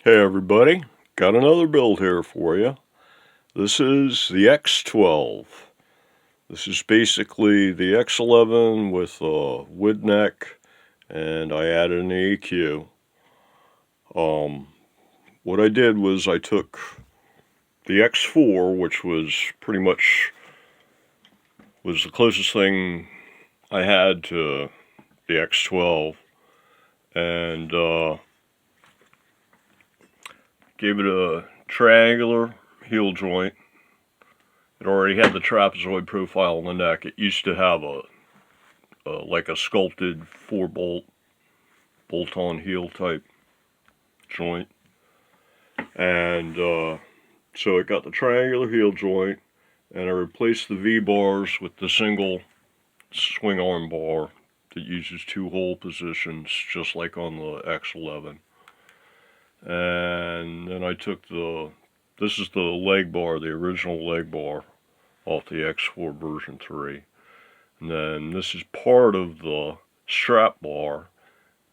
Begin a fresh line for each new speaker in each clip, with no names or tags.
Hey everybody, got another build here for you. This is the X-12. This is basically the X11 with a wood neck, and I added an EQ. What I did was I took the X4, which was pretty much was the closest thing I had to the X12, and gave it a triangular heel joint. It already had the trapezoid profile on the neck. It used to have like a sculpted 4-bolt bolt-on heel type joint, and so it got the triangular heel joint, and I replaced the V-bars with the single swing arm bar that uses 2 hole positions, just like on the X11. And then I took this is the leg bar, the original leg bar, off the X4 version 3. And then this is part of the strap bar.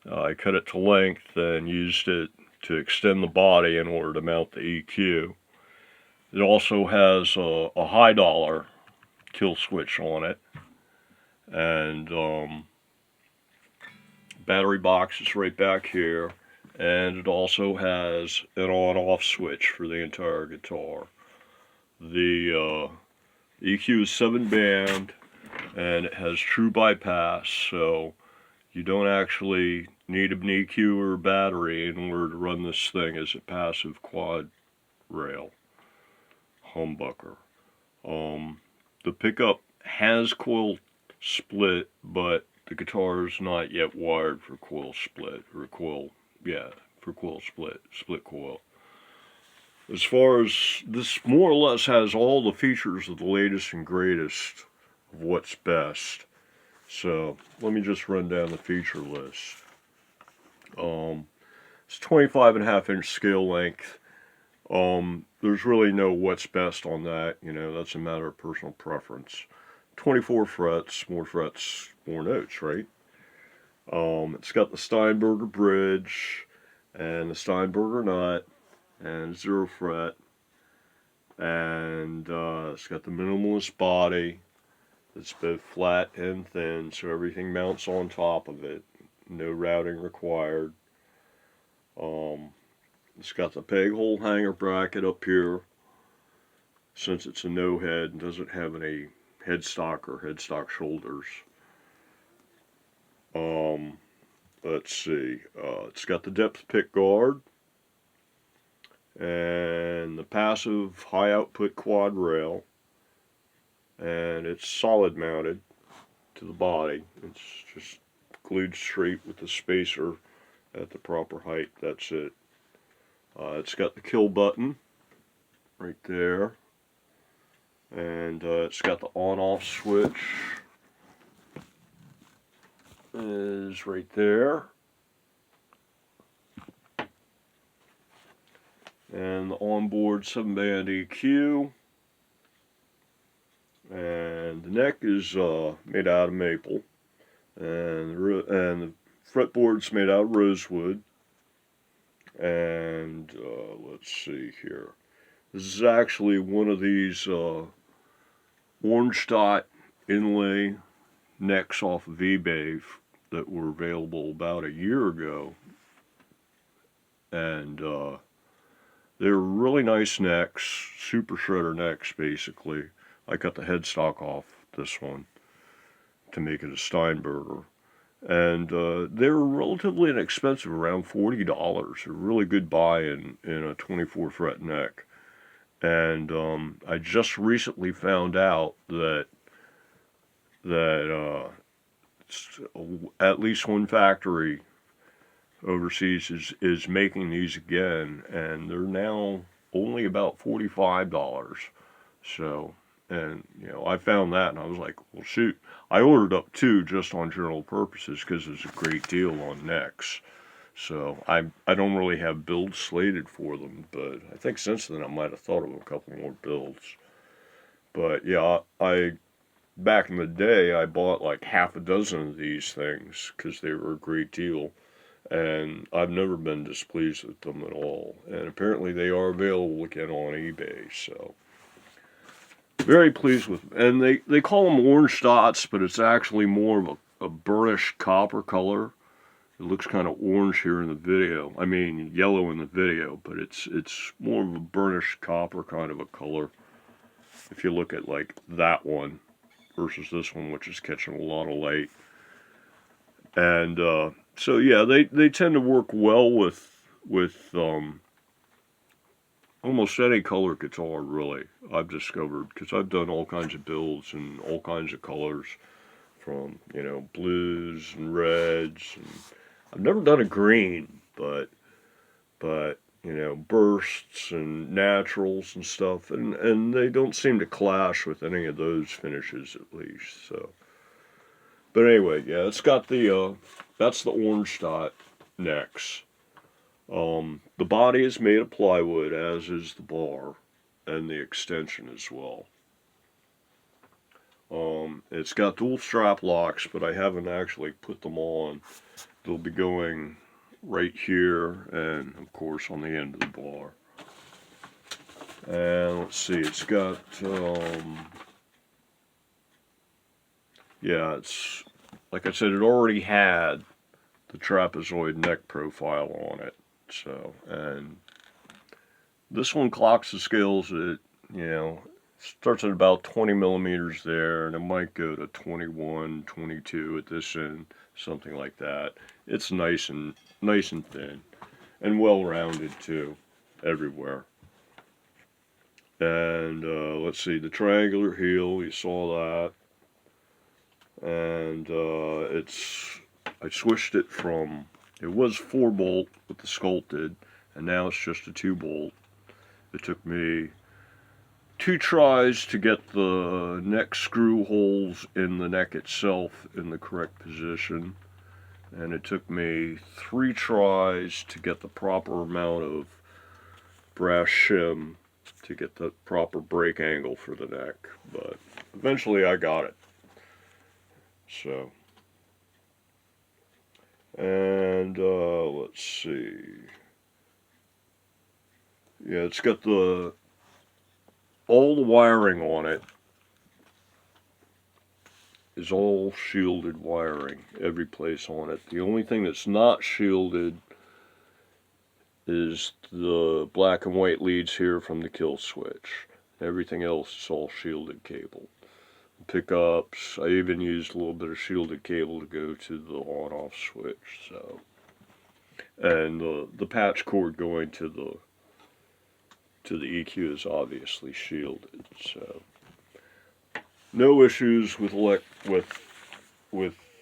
I cut it to length and used it to extend the body in order to mount the EQ. It also has a high dollar kill switch on it, and battery box is right back here, and it also has an on-off switch for the entire guitar. The EQ is 7-band, and it has true bypass, so you don't actually need an EQ or a battery in order to run this thing as a passive quad rail humbucker. The pickup has coil split, but the guitar is not yet wired for coil split, or for coil split coil. As far as this, more or less has all the features of the latest and greatest of what's best. So let me just run down the feature list. It's 25.5-inch scale length. There's really no what's best on that. That's a matter of personal preference. 24 frets, more notes, right? It's got the Steinberger bridge and the Steinberger nut and 0 fret, and it's got the minimalist body. It's both flat and thin, so everything mounts on top of it. No routing required. It's got the peg hole hanger bracket up here, since it's a no head and doesn't have any headstock or headstock shoulders. Let's see. It's got the depth pickguard and the passive high output quad rail, and it's solid mounted to the body. It's just glued straight with the spacer at the proper height. That's it. It's got the kill button right there, and it's got the on-off switch is right there, and the onboard 7-band EQ, and the neck is made out of maple, and the fretboard's made out of rosewood. And let's see here. This is actually one of these orange dot inlay necks off of eBay that were available about a year ago. And they're really nice necks, super shredder necks basically. I cut the headstock off this one to make it a Steinberger. And they were relatively inexpensive, around $40. A really good buy in a 24 fret neck. And I just recently found out that at least one factory overseas is making these again, and they're now only about $45. So, and I found that and I was like, well, shoot, I ordered up 2 just on general purposes because it's a great deal on necks. So I don't really have builds slated for them, but I think since then I might have thought of a couple more builds. But yeah, back in the day I bought like half a dozen of these things because they were a great deal. and I've never been displeased with them at all. And apparently they are available again on eBay, so very pleased with them. And they call them orange dots, but it's actually more of a burnished copper color. It looks kind of orange here in the video. I mean, yellow in the video, but it's more of a burnished copper kind of a color. If you look at like that one versus this one, which is catching a lot of light. And so yeah, they tend to work well with almost any color guitar, really. I've discovered, because I've done all kinds of builds in all kinds of colors, from blues and reds, and I've never done a green, but bursts and naturals and stuff, and they don't seem to clash with any of those finishes, at least. So, but anyway, yeah, it's got the that's the orange dot necks. The body is made of plywood, as is the bar and the extension as well. It's got dual strap locks, but I haven't actually put them on. They'll be going right here and, of course, on the end of the bar. And let's see, it's got, yeah, it's, like I said, it already had the trapezoid neck profile on it. So, and this one clocks the scales at, starts at about 20 millimeters there, and it might go to 21, 22 at this end, something like that. It's nice and thin, and well rounded too, everywhere. And let's see, the triangular heel, you saw that, and I switched it from, it was 4-bolt with the sculpted, and now it's just a 2-bolt. It took me 2 tries to get the neck screw holes in the neck itself in the correct position, and it took me 3 tries to get the proper amount of brass shim to get the proper break angle for the neck, but eventually I got it. So, and let's see, yeah, it's got all the wiring on it is all shielded wiring, every place on it. The only thing that's not shielded is the black and white leads here from the kill switch. Everything else is all shielded cable. Pickups, I even used a little bit of shielded cable to go to the on-off switch. So, and the patch cord going to the EQ is obviously shielded. So, no issues with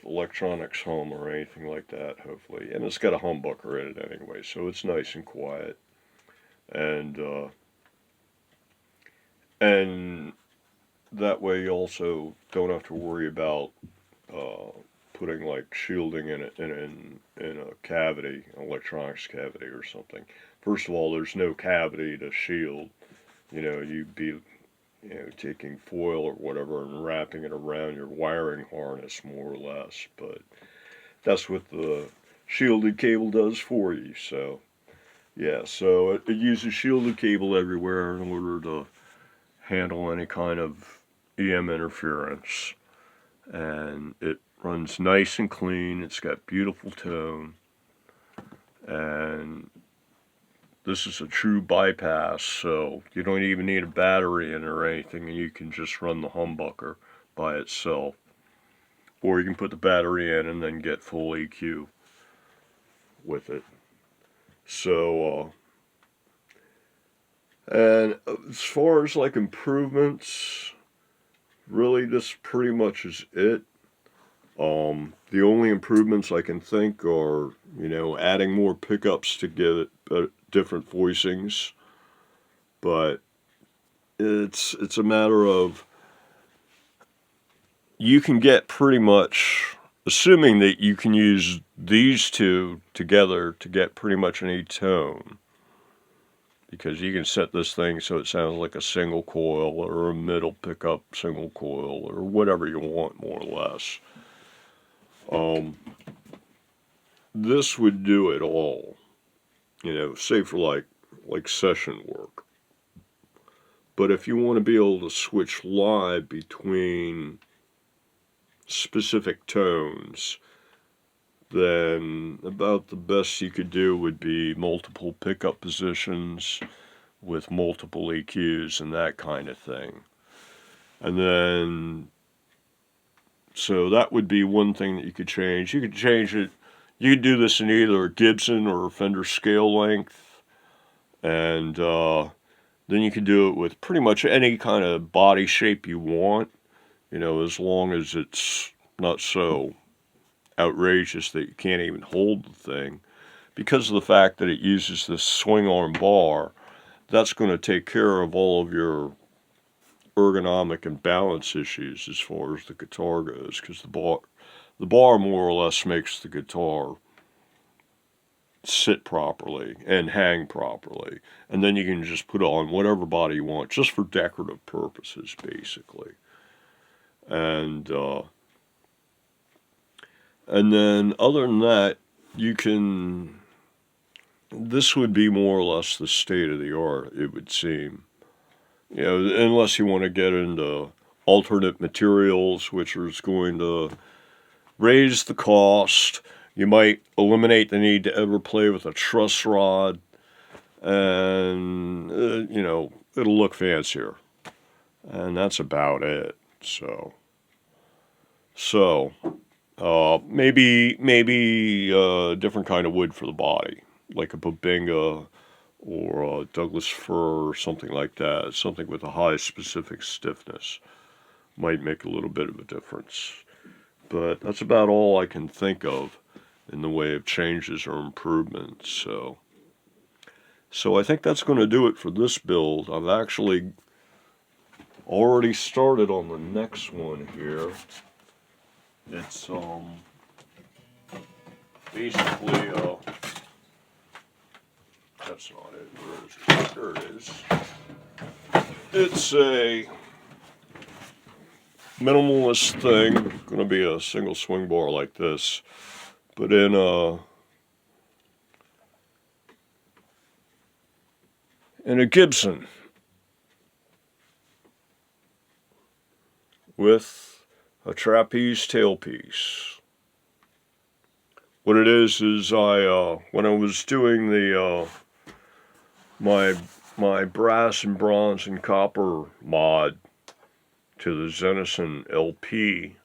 electronics home or anything like that, hopefully. And it's got a humbucker in it anyway, so it's nice and quiet. And that way you also don't have to worry about putting like shielding in a cavity, an electronics cavity or something. First of all, there's no cavity to shield. You'd be taking foil or whatever and wrapping it around your wiring harness, more or less. But that's what the shielded cable does for you. So, yeah, so it uses shielded cable everywhere in order to handle any kind of EM interference. And it runs nice and clean. It's got beautiful tone. And this is a true bypass, so you don't even need a battery in it or anything, and you can just run the humbucker by itself. Or you can put the battery in and then get full EQ with it. So, and as far as like improvements, really this pretty much is it. The only improvements I can think are, adding more pickups to get different voicings, but it's a matter of, you can get pretty much, assuming that you can use these two together to get pretty much any tone, because you can set this thing so it sounds like a single coil or a middle pickup single coil or whatever you want, more or less. this would do it all, you know, say for like session work. But if you want to be able to switch live between specific tones, then about the best you could do would be multiple pickup positions with multiple EQs and that kind of thing. And then, so that would be one thing that you could change. You could change it, you could do this in either a Gibson or a Fender scale length, and then you can do it with pretty much any kind of body shape you want, you know, as long as it's not so outrageous that you can't even hold the thing. Because of the fact that it uses this swing arm bar, that's going to take care of all of your ergonomic and balance issues as far as the guitar goes, because the bar more or less makes the guitar sit properly and hang properly, and then you can just put on whatever body you want, just for decorative purposes, basically. And then other than that, you can, this would be more or less the state of the art, it would seem. You know, unless you want to get into alternate materials, which is going to raise the cost. You might eliminate the need to ever play with a truss rod, and, you know, it'll look fancier. And that's about it. So maybe a different kind of wood for the body, like a Bubinga or a Douglas fir or something like that. Something with a high specific stiffness might make a little bit of a difference. But that's about all I can think of in the way of changes or improvements. So I think that's going to do it for this build. I've actually already started on the next one here. It's basically that's not it. Where is it? There it is. It's a minimalist thing. Going to be a single swing bar like this, but in a Gibson with a trapeze tailpiece. What it is I when I was doing the my brass and bronze and copper mod to the Zenison LP,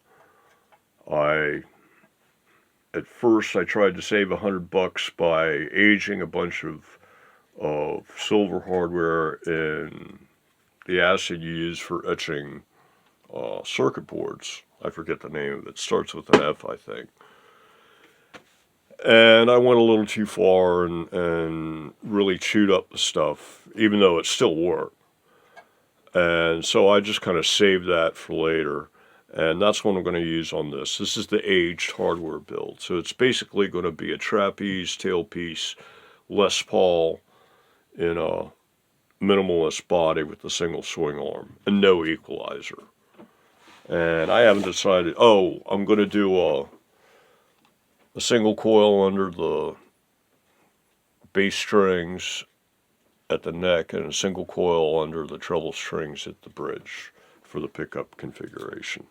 at first I tried to save $100 by aging a bunch of silver hardware in the acid you use for etching circuit boards. I forget the name of it. It starts with an F, I think. And I went a little too far and really chewed up the stuff, even though it still worked. And so I just kind of saved that for later. And that's what I'm going to use on this. This is the aged hardware build. So it's basically going to be a trapeze tailpiece Les Paul in a minimalist body with a single swing arm and no equalizer. And I haven't decided, I'm going to do a single coil under the bass strings at the neck and a single coil under the treble strings at the bridge for the pickup configuration.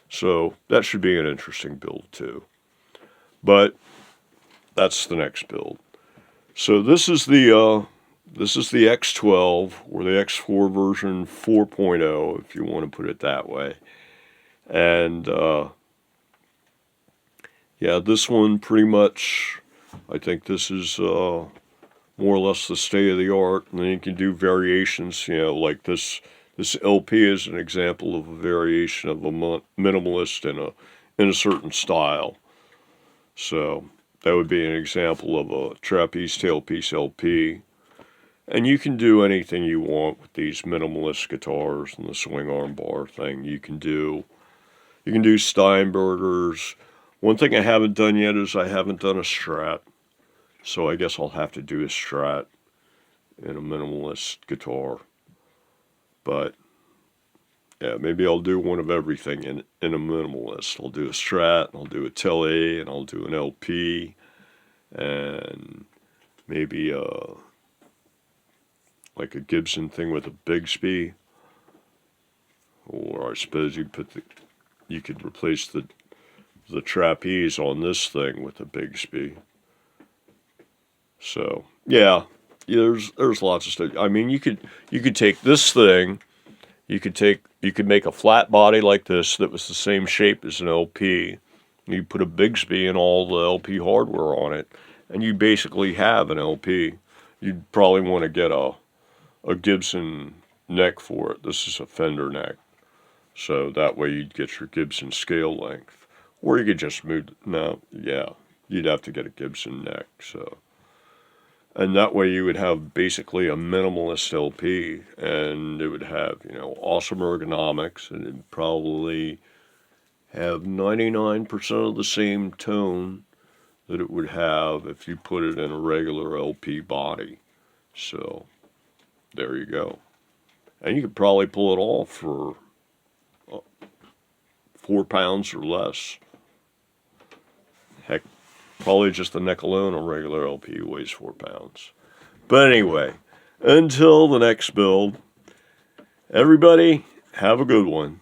So that should be an interesting build too. But that's the next build. So this is the X-12 or the X4 version 4.0, if you want to put it that way. And yeah, this one pretty much, I think this is more or less the state of the art. And then you can do variations, you know, like this LP is an example of a variation of a minimalist in a certain style. So that would be an example of a trapeze tailpiece LP. And you can do anything you want with these minimalist guitars and the swing arm bar thing. You can do Steinbergers. One thing I haven't done yet is I haven't done a Strat. So I guess I'll have to do a Strat in a minimalist guitar. But yeah, maybe I'll do one of everything in a minimalist. I'll do a Strat, I'll do a Tele, and I'll do an LP. and maybe like a Gibson thing with a Bigsby, or I suppose you could replace the trapeze on this thing with a Bigsby. So yeah, there's lots of stuff. I mean, you could take this thing, you could make a flat body like this that was the same shape as an LP. You put a Bigsby and all the LP hardware on it, and you basically have an LP. You'd probably want to get a Gibson neck for it. This is a Fender neck, so that way you'd get your Gibson scale length. Or you could just move. No, yeah, you'd have to get a Gibson neck. So, and that way you would have basically a minimalist LP, and it would have, you know, awesome ergonomics, and it'd probably have 99% of the same tone that it would have if you put it in a regular LP body. So there you go. And you could probably pull it off for 4 pounds or less. Heck, probably just the neck alone on regular LP weighs 4 pounds. But anyway, until the next build, everybody have a good one.